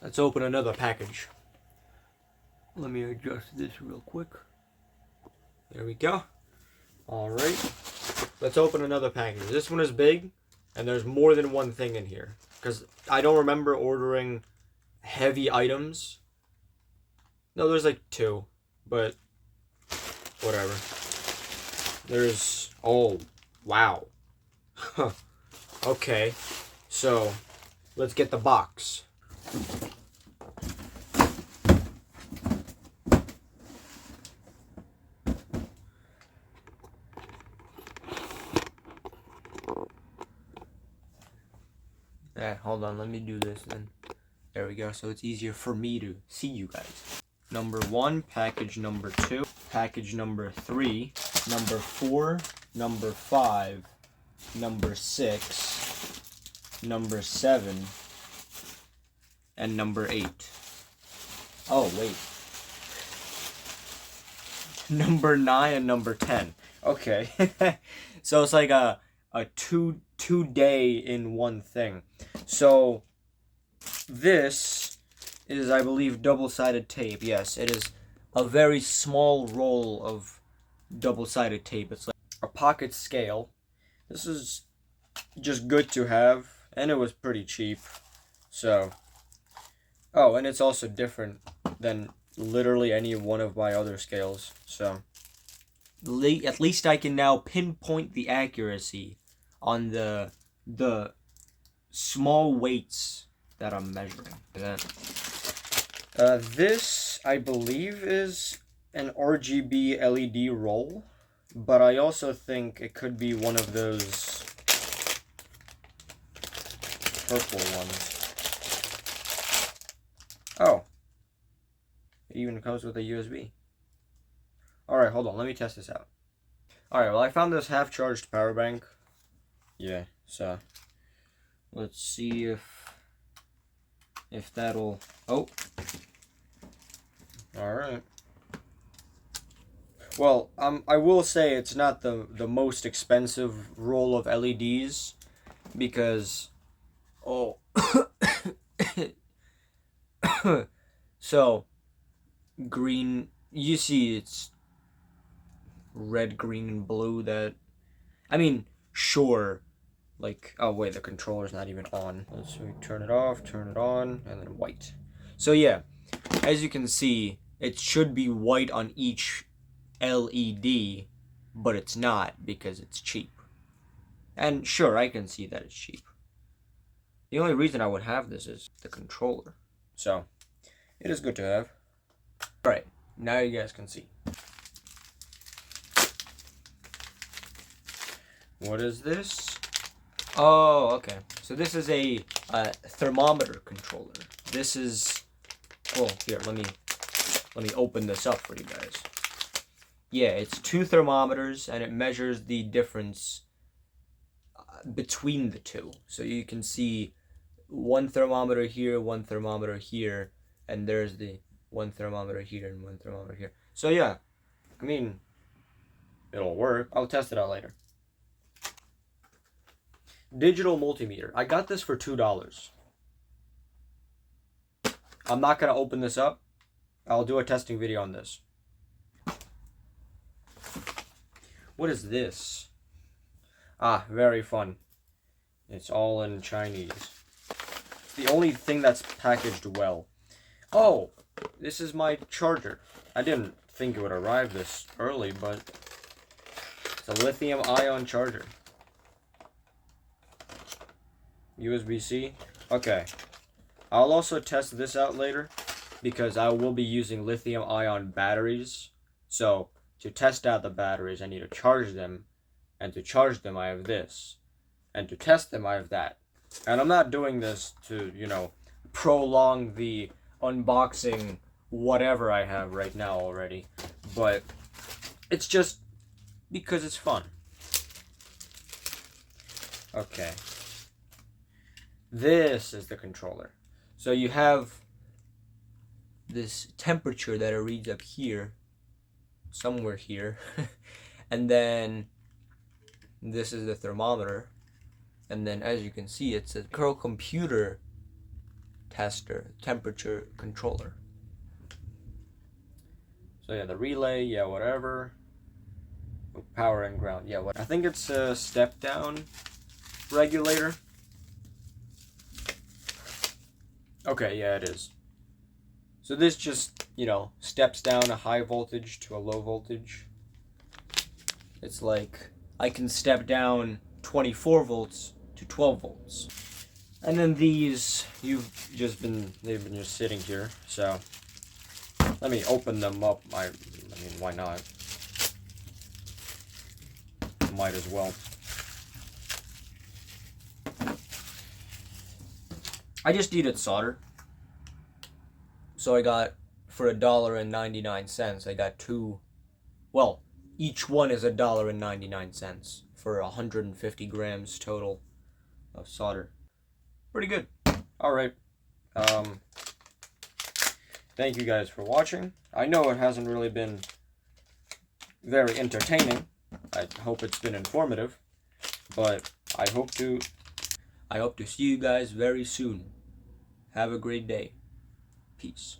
Let's open another package. Let me adjust this real quick. There we go. Alright. Let's open another package. This one is big, and there's more than one thing in here. Because I don't remember ordering heavy items. No, there's like two. But, whatever. There's... Oh, wow. Huh. Okay. So, let's get the box. Hold on, let me do this then. There we go, so it's easier for me to see you guys. Number 1, package number 2, package number 3, number 4, number 5, number 6, number 7, and number 8. Oh, wait. Number 9 and number 10. Okay. So it's like a two day in one thing. So this is, I believe, double-sided tape. Yes, it is a very small roll of double-sided tape. It's like a pocket scale. This is just good to have, and it was pretty cheap. So, oh, and it's also different than literally any one of my other scales. So, at least I can now pinpoint the accuracy on the small weights that I'm measuring. This, I believe, is an RGB LED roll, but I also think it could be one of those purple ones. Oh, it even comes with a USB. Alright, hold on, let me test this out. Alright, well, I found this half-charged power bank. Yeah, so let's see if that'll... Oh. Alright. Well, I will say it's not the most expensive roll of LEDs, because... Oh. So, green... You see it's red, green, and blue that... I mean, sure... Like, oh wait, the controller's not even on. Let's see, turn it off, turn it on, and then white. So yeah, as you can see, it should be white on each LED, but it's not because it's cheap. And sure, I can see that it's cheap. The only reason I would have this is the controller. So, it is good to have. Alright, now you guys can see. What is this? Oh, okay. So this is a thermometer controller. This is... Oh, here, let me open this up for you guys. Yeah, it's 2 thermometers, and it measures the difference between the two. So you can see 1 thermometer here, 1 thermometer here, and there's the 1 thermometer here and 1 thermometer here. So yeah, I mean, it'll work. I'll test it out later. Digital multimeter. I got this for $2. I'm not going to open this up. I'll do a testing video on this. What is this? Ah, very fun. It's all in Chinese. It's the only thing that's packaged well. Oh, this is my charger. I didn't think it would arrive this early, but it's a lithium-ion charger. USB-C. Okay. I'll also test this out later, because I will be using lithium-ion batteries. So, to test out the batteries, I need to charge them. And to charge them, I have this. And to test them, I have that. And I'm not doing this to, you know, prolong the unboxing whatever I have right now already. But it's just because it's fun. Okay. This is the controller. So you have this temperature that it reads up here, somewhere here, and then this is the thermometer, and then as you can see, it's a curl computer tester, temperature controller. So yeah, the relay, yeah, whatever. Power and ground, yeah, what? I think it's a step down regulator. Okay, yeah, it is. So this just, steps down a high voltage to a low voltage. It's like I can step down 24 volts to 12 volts. And then these, they've been just sitting here. So let me open them up. I mean, why not? Might as well. I just needed solder. So I got, for $1.99, I got two, well, each one is $1.99 for 150 grams total of solder. Pretty good. All right. Thank you guys for watching. I know it hasn't really been very entertaining. I hope it's been informative, but I hope to see you guys very soon. Have a great day. Peace.